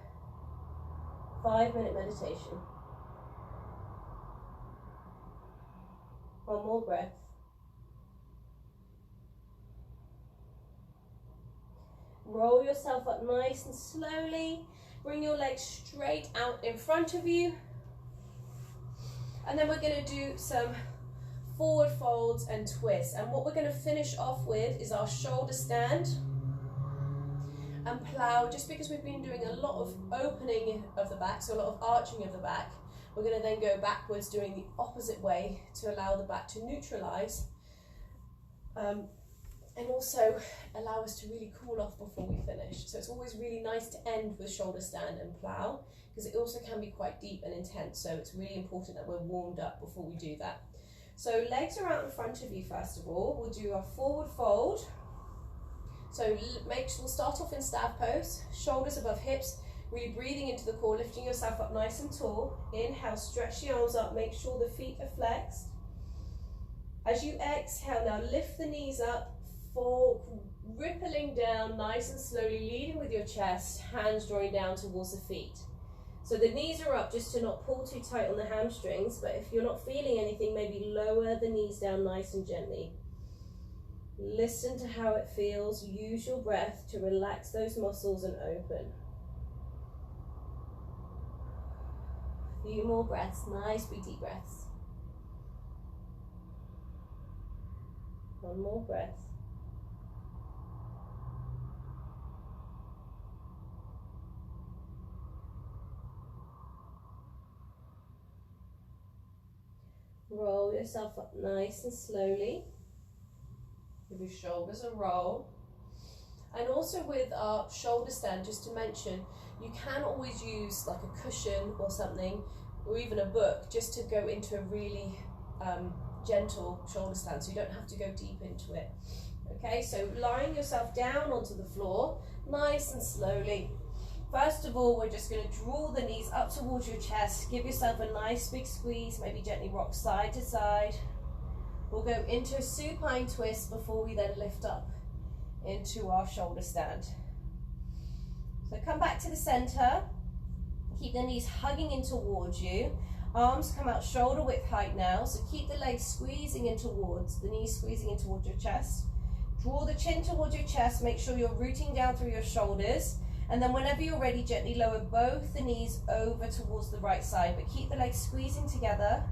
5-minute meditation. One more breath. Roll yourself up nice and slowly. Bring your legs straight out in front of you. And then we're going to do some forward folds and twists. And what we're going to finish off with is our shoulder stand and plow. Just because we've been doing a lot of opening of the back, so a lot of arching of the back, we're going to then go backwards doing the opposite way to allow the back to neutralize and also allow us to really cool off before we finish. So it's always really nice to end with shoulder stand and plow, because it also can be quite deep and intense, so it's really important that we're warmed up before we do that. So legs are out in front of you first of all. We'll do our forward fold. So we'll start off in staff pose, shoulders above hips, really breathing into the core, lifting yourself up nice and tall. Inhale, stretch the arms up, make sure the feet are flexed. As you exhale now, lift the knees up, rippling down nice and slowly, leading with your chest, hands drawing down towards the feet. So the knees are up just to not pull too tight on the hamstrings, but if you're not feeling anything, maybe lower the knees down nice and gently. Listen to how it feels. Use your breath to relax those muscles and open. A few more breaths, nice big deep breaths. One more breath. Roll yourself up nice and slowly. Give your shoulders a roll. And also with our shoulder stand, just to mention, you can always use like a cushion or something, or even a book, just to go into a really gentle shoulder stand, so you don't have to go deep into it. Okay, so lying yourself down onto the floor, nice and slowly. First of all, we're just going to draw the knees up towards your chest. Give yourself a nice big squeeze, maybe gently rock side to side. We'll go into a supine twist before we then lift up into our shoulder stand. So come back to the center. Keep the knees hugging in towards you. Arms come out shoulder width height now. So keep the legs squeezing in towards, the knees squeezing in towards your chest. Draw the chin towards your chest. Make sure you're rooting down through your shoulders. And then whenever you're ready, gently lower both the knees over towards the right side, but keep the legs squeezing together.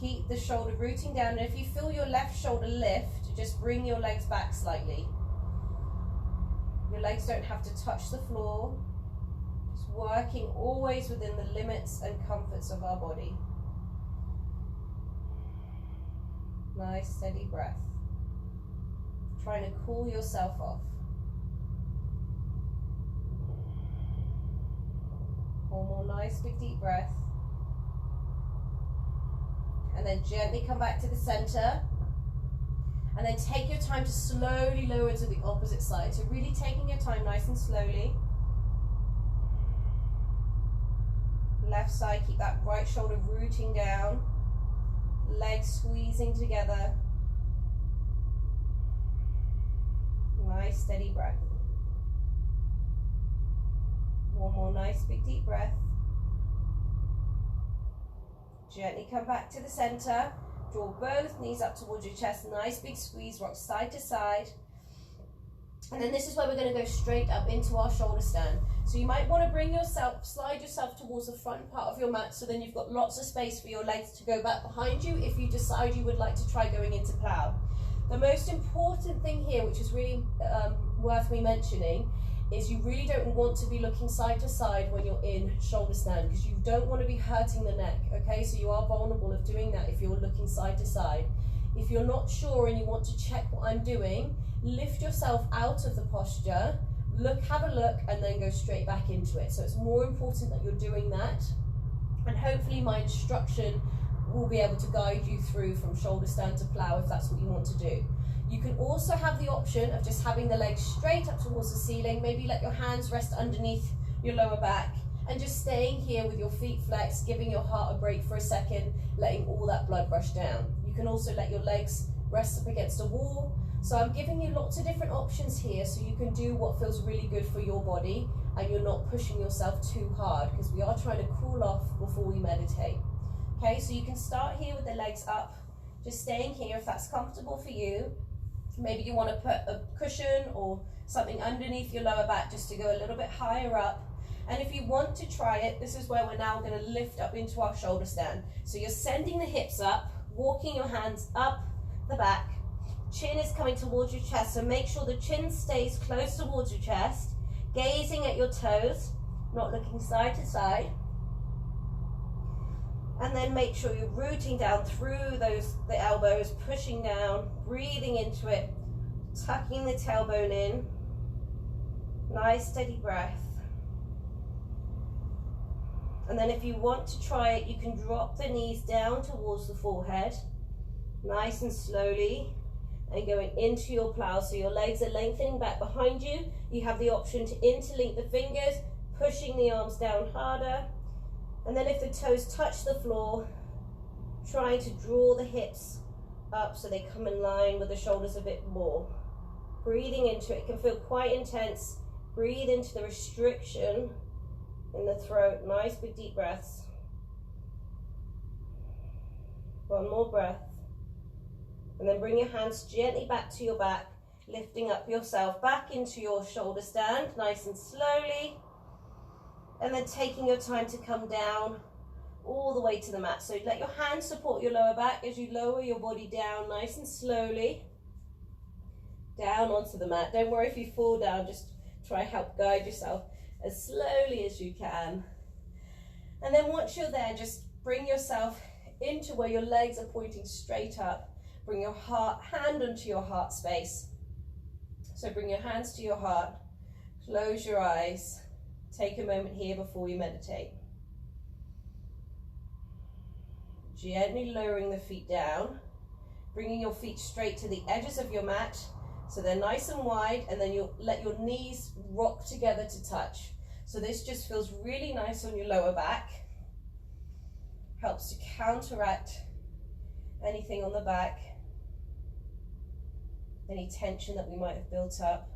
Keep the shoulder rooting down, and if you feel your left shoulder lift, just bring your legs back slightly. Your legs don't have to touch the floor. Just working always within the limits and comforts of our body. Nice, steady breath. Trying to cool yourself off. One more nice big deep breath. And then gently come back to the center. And then take your time to slowly lower to the opposite side. So really taking your time nice and slowly. Left side, keep that right shoulder rooting down. Legs squeezing together. Nice steady breath. One more nice big deep breath. Gently come back to the center. Draw both knees up towards your chest. Nice big squeeze, rock side to side. And then this is where we're going to go straight up into our shoulder stand. So you might want to bring yourself, slide yourself towards the front part of your mat, so then you've got lots of space for your legs to go back behind you if you decide you would like to try going into plow. The most important thing here, which is really worth me mentioning, is you really don't want to be looking side to side when you're in shoulder stand, because you don't want to be hurting the neck, okay? So you are vulnerable of doing that if you're looking side to side. If you're not sure and you want to check what I'm doing, lift yourself out of the posture, have a look, and then go straight back into it. So it's more important that you're doing that, and hopefully my instruction will be able to guide you through from shoulder stand to plow if that's what you want to do. You can also have the option of just having the legs straight up towards the ceiling. Maybe let your hands rest underneath your lower back and just staying here with your feet flexed, giving your heart a break for a second, letting all that blood rush down. You can also let your legs rest up against a wall. So I'm giving you lots of different options here so you can do what feels really good for your body and you're not pushing yourself too hard, because we are trying to cool off before we meditate. Okay, so you can start here with the legs up, just staying here if that's comfortable for you. Maybe you want to put a cushion or something underneath your lower back just to go a little bit higher up. And if you want to try it, this is where we're now going to lift up into our shoulder stand. So you're sending the hips up, walking your hands up the back. Chin is coming towards your chest, so make sure the chin stays close towards your chest, gazing at your toes, not looking side to side. And then make sure you're rooting down through the elbows, pushing down, breathing into it, tucking the tailbone in. Nice steady breath. And then if you want to try it, you can drop the knees down towards the forehead, nice and slowly, and going into your plow. So your legs are lengthening back behind you. You have the option to interlink the fingers, pushing the arms down harder. And then if the toes touch the floor, trying to draw the hips up so they come in line with the shoulders a bit more. Breathing into it, it can feel quite intense. Breathe into the restriction in the throat. Nice big deep breaths. One more breath. And then bring your hands gently back to your back, lifting up yourself back into your shoulder stand, nice and slowly. And then taking your time to come down all the way to the mat. So let your hands support your lower back as you lower your body down nice and slowly. Down onto the mat. Don't worry if you fall down, just try help guide yourself as slowly as you can. And then once you're there, just bring yourself into where your legs are pointing straight up. Bring your hand onto your heart space. So bring your hands to your heart, close your eyes. Take a moment here before you meditate. Gently lowering the feet down, bringing your feet straight to the edges of your mat so they're nice and wide, and then you'll let your knees rock together to touch. So this just feels really nice on your lower back. Helps to counteract anything on the back, any tension that we might have built up.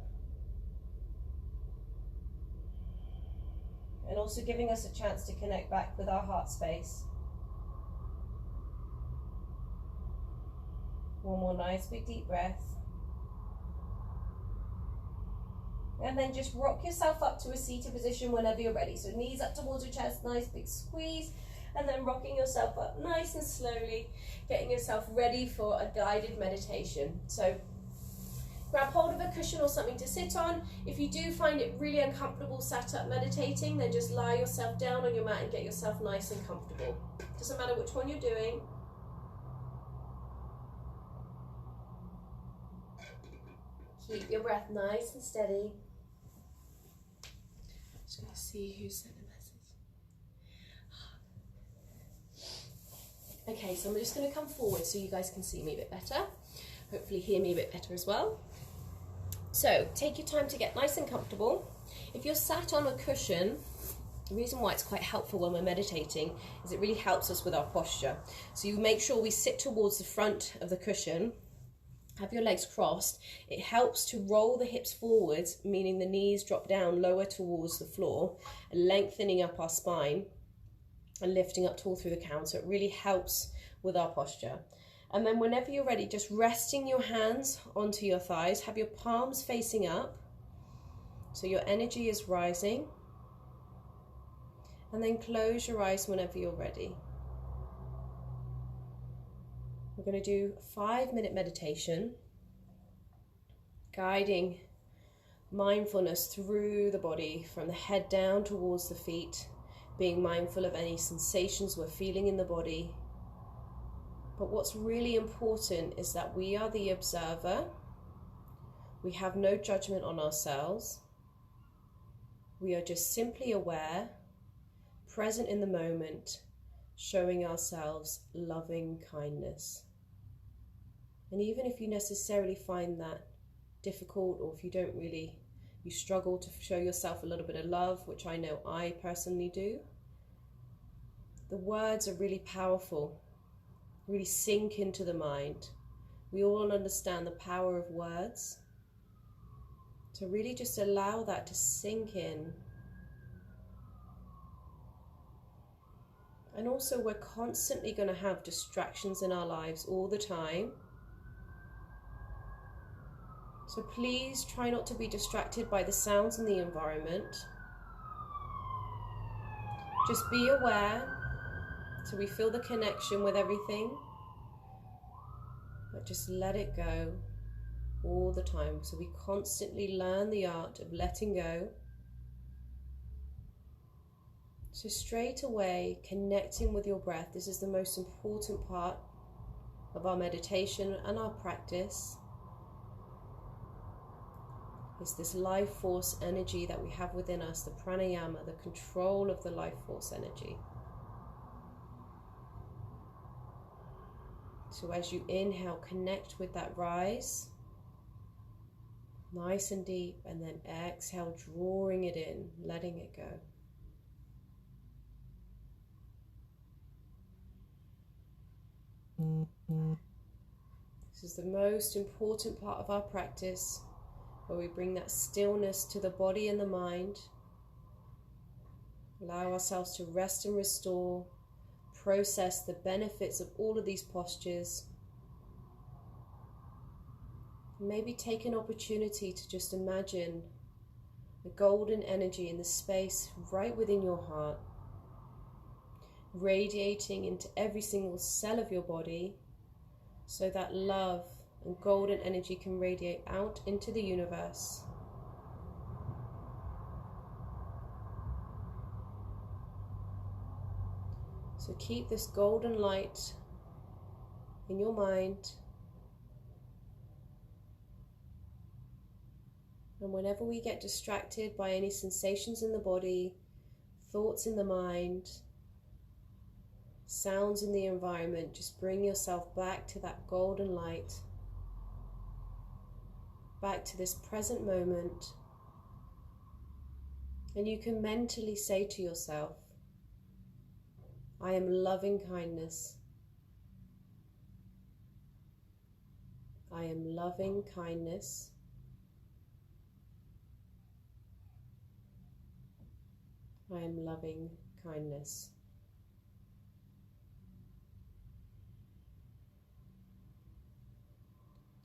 And also giving us a chance to connect back with our heart space. One more nice big deep breath. And then just rock yourself up to a seated position whenever you're ready. So knees up towards your chest, nice big squeeze. And then rocking yourself up nice and slowly, getting yourself ready for a guided meditation. So grab hold of a cushion or something to sit on. If you do find it really uncomfortable sat up meditating, then just lie yourself down on your mat and get yourself nice and comfortable. Doesn't matter which one you're doing. Keep your breath nice and steady. Just going to see who sent a message. Okay, so I'm just going to come forward so you guys can see me a bit better. Hopefully hear me a bit better as well. So take your time to get nice and comfortable. If you're sat on a cushion, the reason why it's quite helpful when we're meditating is it really helps us with our posture. So you make sure we sit towards the front of the cushion, have your legs crossed. It helps to roll the hips forwards, meaning the knees drop down lower towards the floor, lengthening up our spine and lifting up tall through the count. So it really helps with our posture. And then whenever you're ready, just resting your hands onto your thighs, have your palms facing up, so your energy is rising. And then close your eyes whenever you're ready. We're going to do a 5-minute meditation, guiding mindfulness through the body, from the head down towards the feet, being mindful of any sensations we're feeling in the body. But what's really important is that we are the observer. We have no judgment on ourselves. We are just simply aware, present in the moment, showing ourselves loving kindness. And even if you necessarily find that difficult, or if you don't really, you struggle to show yourself a little bit of love, which I know I personally do, the words are really powerful, really sink into the mind. We all understand the power of words. So really just allow that to sink in. And also, we're constantly going to have distractions in our lives all the time. So please try not to be distracted by the sounds in the environment. Just be aware, so we feel the connection with everything. But just let it go all the time. So we constantly learn the art of letting go. So straight away, connecting with your breath. This is the most important part of our meditation and our practice. It's this life force energy that we have within us, the pranayama, the control of the life force energy. So as you inhale, connect with that rise, nice and deep, and then exhale, drawing it in, letting it go. This is the most important part of our practice, where we bring that stillness to the body and the mind. Allow ourselves to rest and restore, process the benefits of all of these postures. Maybe take an opportunity to just imagine the golden energy in the space right within your heart, radiating into every single cell of your body, so that love and golden energy can radiate out into the universe. So keep this golden light in your mind. And whenever we get distracted by any sensations in the body, thoughts in the mind, sounds in the environment, just bring yourself back to that golden light, back to this present moment. And you can mentally say to yourself, I am loving kindness. I am loving kindness. I am loving kindness.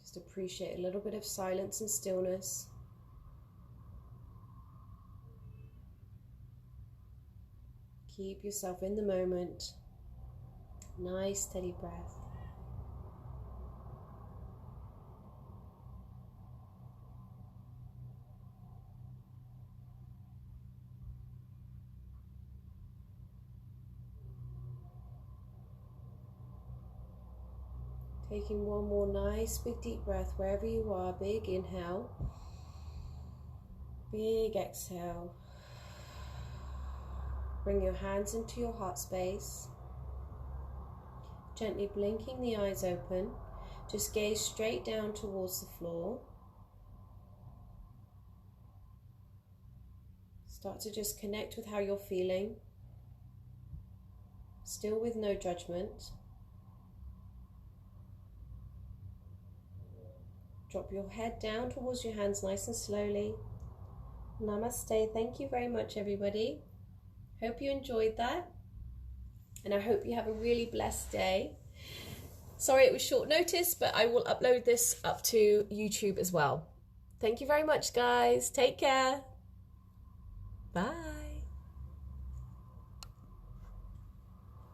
Just appreciate a little bit of silence and stillness. Keep yourself in the moment. Nice, steady breath. Taking one more nice big deep breath wherever you are. Big inhale, big exhale. Bring your hands into your heart space. Gently blinking the eyes open. Just gaze straight down towards the floor. Start to just connect with how you're feeling. Still with no judgment. Drop your head down towards your hands nice and slowly. Namaste. Thank you very much, everybody. Hope you enjoyed that. And I hope you have a really blessed day. Sorry it was short notice, but I will upload this up to YouTube as well. Thank you very much, guys. Take care. Bye.